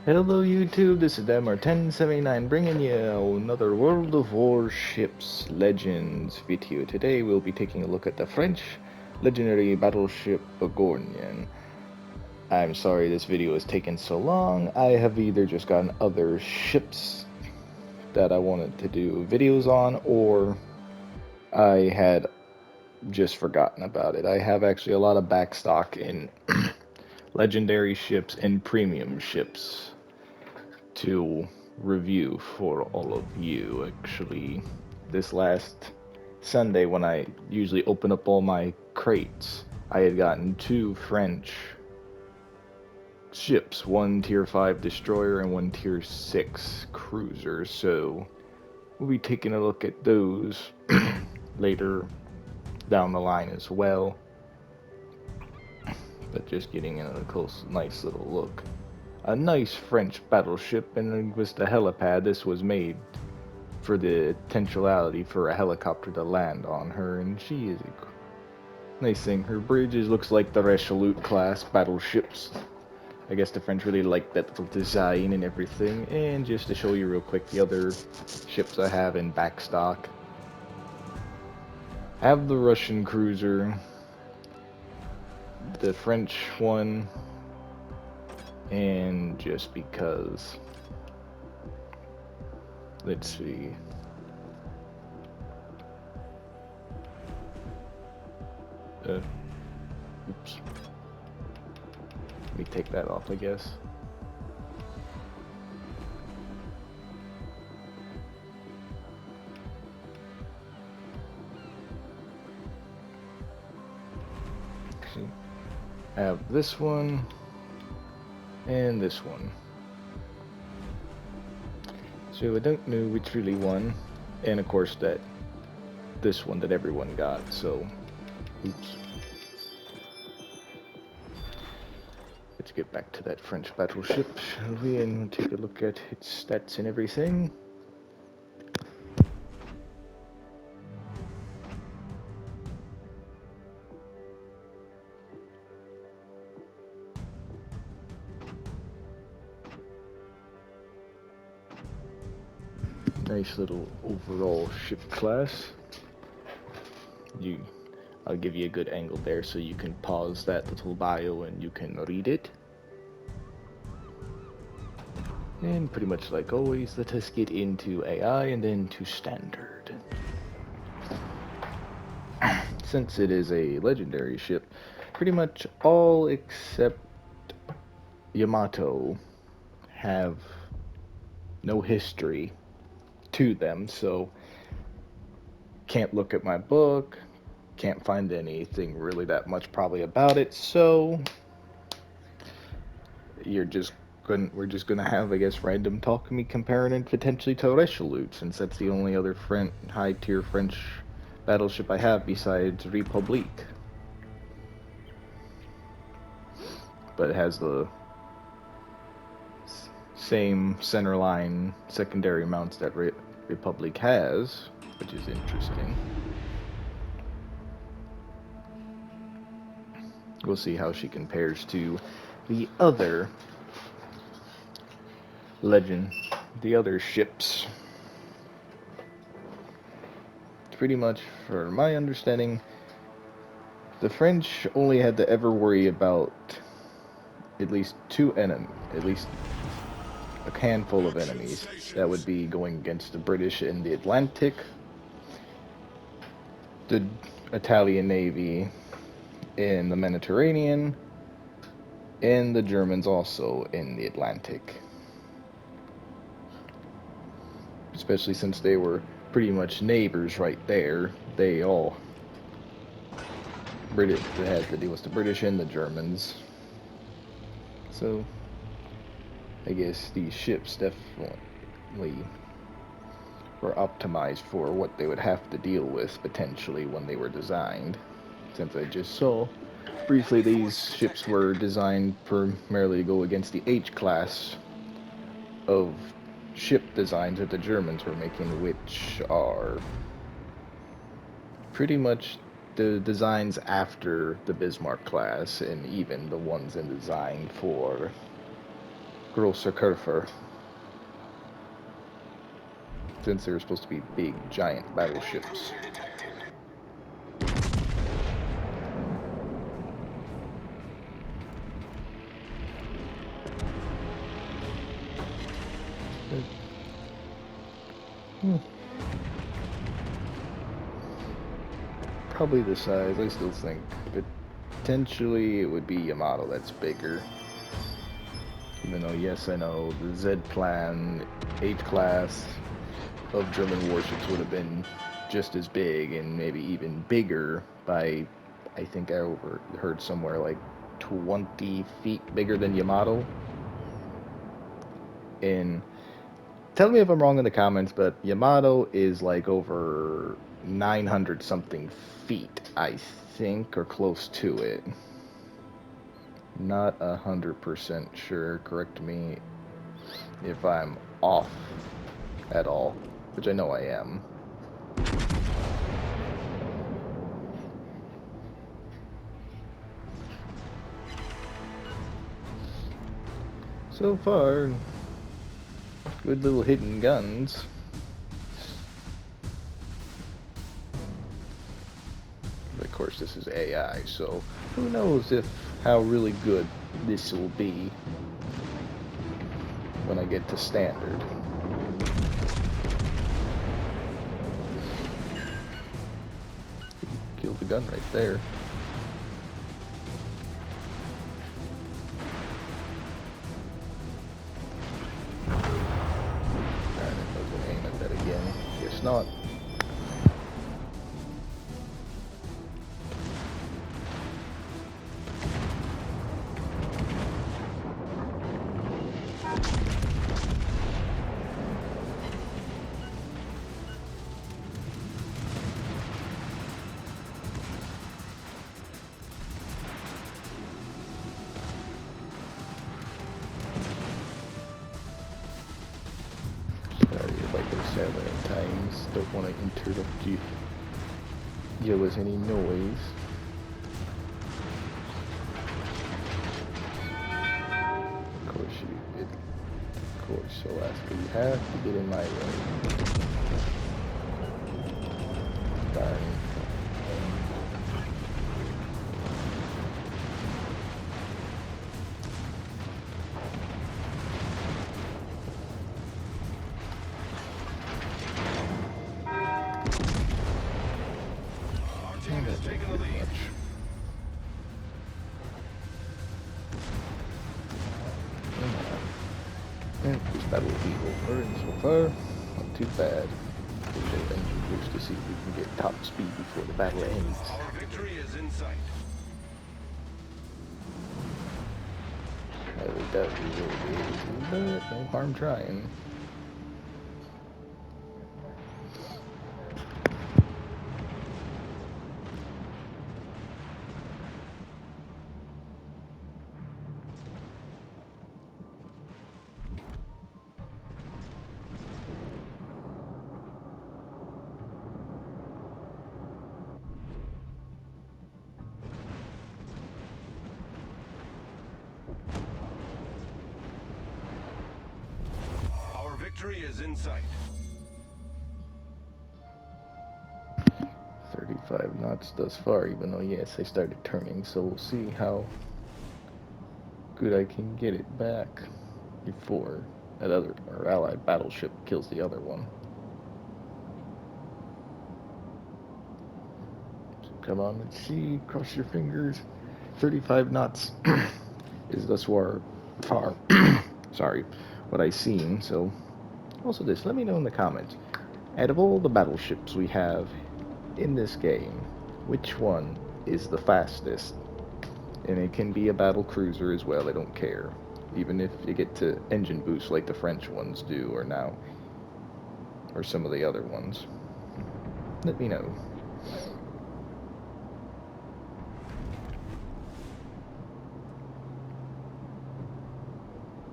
Hello YouTube, this is Demar1079 bringing you another World of Warships Legends video. Today we'll be taking a look at the French legendary battleship Bourgogne. I'm sorry this video is taking so long. I have either just gotten other ships that I wanted to do videos on, or I had just forgotten about it. I have actually a lot of backstock in legendary ships and premium ships to review for all of you. Actually, this last Sunday, when I usually open up all my crates, I had gotten two French ships, one tier 5 destroyer and one tier 6 cruiser, so we'll be taking a look at those later down the line as well, but just getting in a close, nice little look. A nice French battleship, and with the helipad, this was made for the potentiality for a helicopter to land on her, and she is a nice thing. Her bridges looks like the Resolute class battleships. I guess the French really like that little design and everything. And just to show you real quick the other ships I have in backstock. I have the Russian cruiser, the French one, and just because, let's see, oops, let me take that off, I guess. Actually, I have this one and this one. So I don't know which really won, and of course that this one that everyone got, so oops. Let's get back to that French battleship, shall we, and take a look at its stats and everything. Nice little overall ship class. I'll give you a good angle there so you can pause that little bio and you can read it. And pretty much like always, let us get into AI and then to standard. Since it is a legendary ship, pretty much all except Yamato have no history to them, so can't look at my book, can't find anything really that much probably about it, so we're just gonna have, I guess, random talk of me comparing it potentially to Resolute, since that's the only other high tier French battleship I have besides Republique. But it has the same centerline secondary mounts that Republique has, which is interesting. We'll see how she compares to the other the other ships. Pretty much, for my understanding, the French only had to ever worry about at least at least a handful of enemies. That would be going against the British in the Atlantic, the Italian Navy in the Mediterranean, and the Germans also in the Atlantic. Especially since they were pretty much neighbors right there. They all had to deal with the British and the Germans. So I guess these ships definitely were optimized for what they would have to deal with potentially when they were designed. Since I just saw briefly, these ships were designed primarily to go against the H-class of ship designs that the Germans were making, which are pretty much the designs after the Bismarck class, and even the ones in design for grosser Körfer, since they're supposed to be big, giant battleships. Probably the size. I still think potentially it would be Yamato that's bigger. Even though, yes, I know the Z plan 8th class of German warships would have been just as big and maybe even bigger by, I think I overheard somewhere like 20 feet bigger than Yamato. And tell me if I'm wrong in the comments, but Yamato is like over 900 something feet, I think, or close to it. Not 100% sure. Correct me if I'm off at all, which I know I am. So far, good little hidden guns. Of course, this is AI, so who knows how really good this will be when I get to standard. Killed the gun right there. Alright, I was gonna aim at that again. Guess not. Sorry if I go 7 times. Don't want to interrupt you. Give us any noise. Of course you did. Of course, so Alaska, you have to get in my way. Darn. This battle will be over, and so far, not too bad. We'll get engine boost to see if we can get top speed before the battle ends. Our victory is in sight. I would doubt we will be able to, but no harm trying. Our victory is in sight. 35 knots thus far, even though, yes, I started turning, so we'll see how good I can get it back before that other, or allied battleship kills the other one. So come on, let's see, cross your fingers. 35 knots is thus far, sorry, what I've seen, so also this, let me know in the comments, out of all the battleships we have in this game, which one is the fastest? And it can be a battle cruiser as well, I don't care. Even if you get to engine boost like the French ones do, or now, or some of the other ones. Let me know.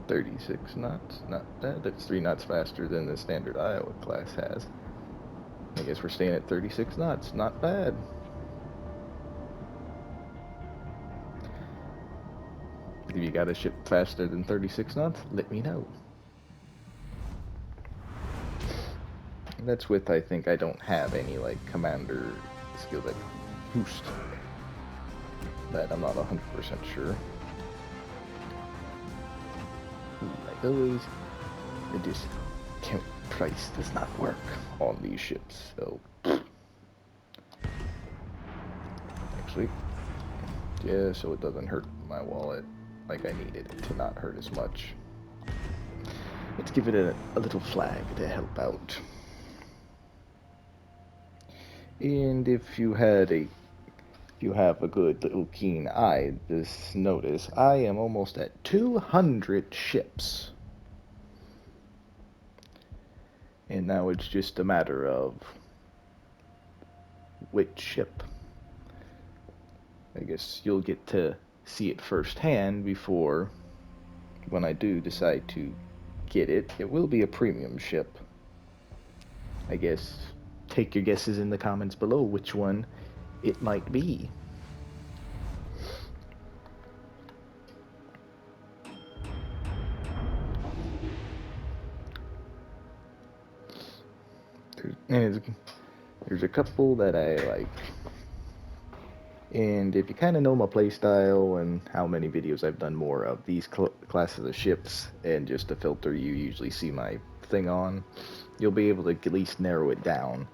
.36 knots, not bad. That's 3 knots faster than the standard Iowa class has. I guess we're staying at 36 knots, not bad. If you got a ship faster than 36 knots, let me know. That's with, I think, I don't have any, like, commander skill that boost. That I'm not 100% sure. Like always, it just count price does not work on these ships, so... Actually, yeah, so it doesn't hurt my wallet like I need it to not hurt as much. Let's give it a little flag to help out. And if you have a good little keen eye, this notice, I am almost at 200 ships. And now it's just a matter of which ship. I guess you'll get to see it firsthand before, when I do decide to get it. It will be a premium ship. I guess take your guesses in the comments below which one it might be. There's a couple that I like. And if you kind of know my playstyle and how many videos I've done more of these classes of ships, and just the filter you usually see my thing on, you'll be able to at least narrow it down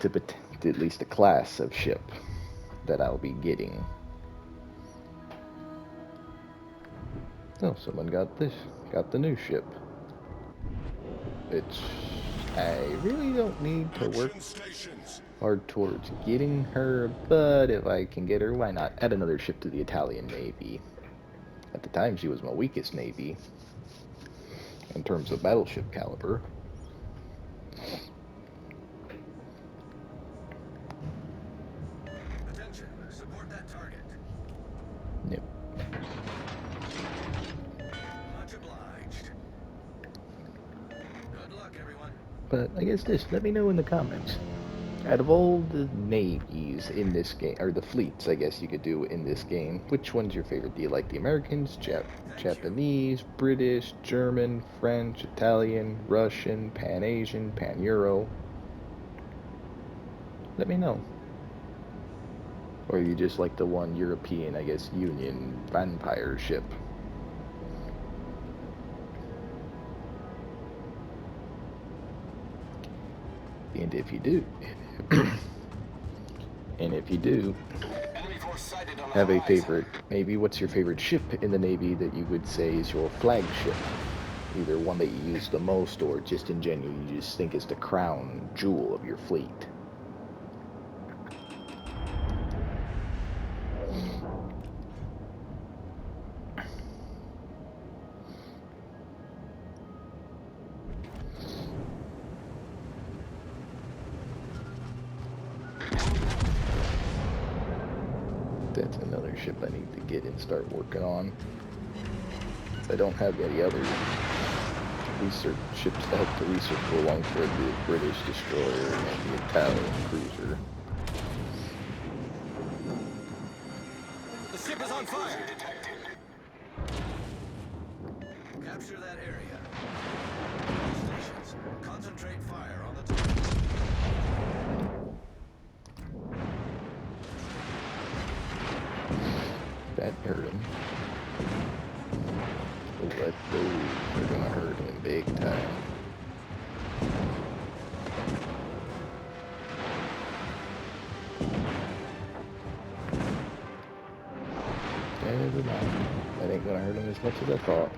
to at least a class of ship that I'll be getting. Oh, someone got the new ship. I really don't need to work hard towards getting her, but if I can get her, why not? Add another ship to the Italian Navy. At the time, she was my weakest navy in terms of battleship caliber. Attention, support that target. Yep. Much obliged. Good luck, everyone. But I guess let me know in the comments. Out of all the navies in this game, or the fleets, I guess you could do in this game, which one's your favorite? Do you like the Americans, Japanese, British, German, French, Italian, Russian, Pan-Asian, Pan-Euro? Let me know. Or you just like the one European, I guess, Union vampire ship? And if you do, have a favorite, maybe what's your favorite ship in the Navy that you would say is your flagship? Either one that you use the most, or just in general you just think is the crown jewel of your fleet. That's another ship I need to get and start working on. I don't have any other research ships to help the research go alongside the British destroyer and the Italian cruiser. The ship is on fire. Capture that area. Stations, concentrate fire on the target. That hurt him. Let those are gonna hurt him big time. Never mind. That ain't gonna hurt him as much as I thought.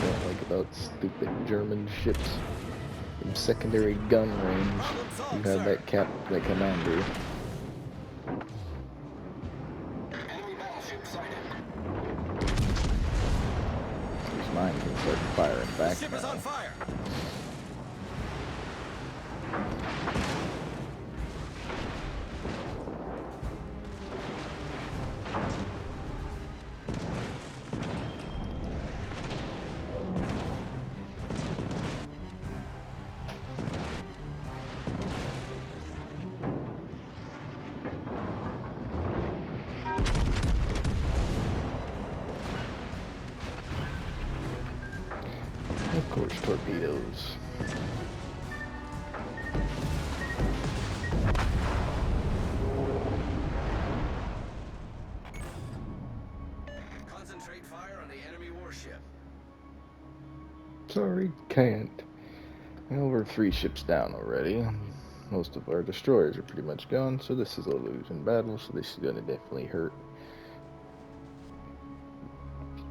don't like about stupid German ships. In secondary gun range, Problem you solved, have sir. that commander. Enemy battleship sighted. These mine can start firing The back ship is on now. fire. Of course, torpedoes. Concentrate fire on the enemy warship. Sorry, can't. Well, we're 3 ships down already. Most of our destroyers are pretty much gone, so this is a losing battle, so this is going to definitely hurt.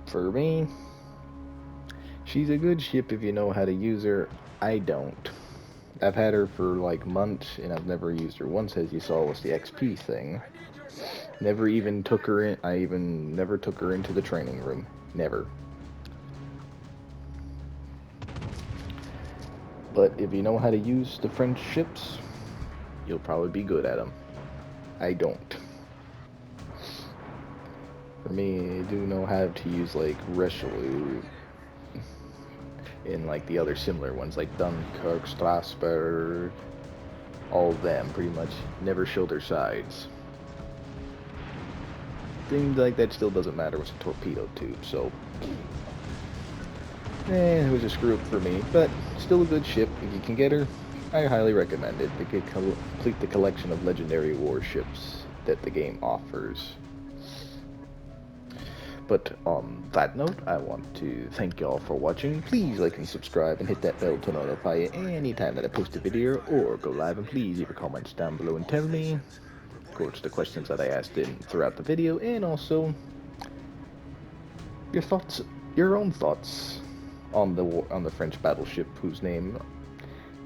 For me, she's a good ship if you know how to use her. I don't. I've had her for like months, and I've never used her once, as you saw, was the XP thing. Never even took her in. I even never took her into the training room. Never. But if you know how to use the French ships, you'll probably be good at them. I don't. For me, I do know how to use like Richelieu and like the other similar ones like Dunkirk, Strasbourg, all of them pretty much never show their sides. Things like that still doesn't matter with a torpedo tube, so it was a screw up for me, but still a good ship. If you can get her, I highly recommend it. It could complete the collection of legendary warships that the game offers. But on that note, I want to thank y'all for watching. Please like and subscribe and hit that bell to notify you anytime that I post a video or go live. And please leave your comments down below and tell me, of course, the questions that I asked throughout the video, and also your thoughts, your own thoughts on the French battleship whose name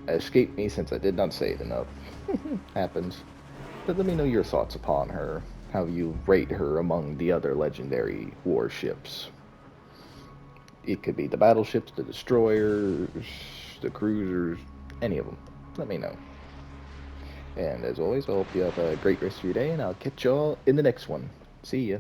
escaped me since I did not say it enough. Happens. But let me know your thoughts upon her, how you rate her among the other legendary warships. It could be the battleships, the destroyers, the cruisers, any of them. Let me know. And as always, I hope you have a great rest of your day, and I'll catch y'all in the next one. See ya.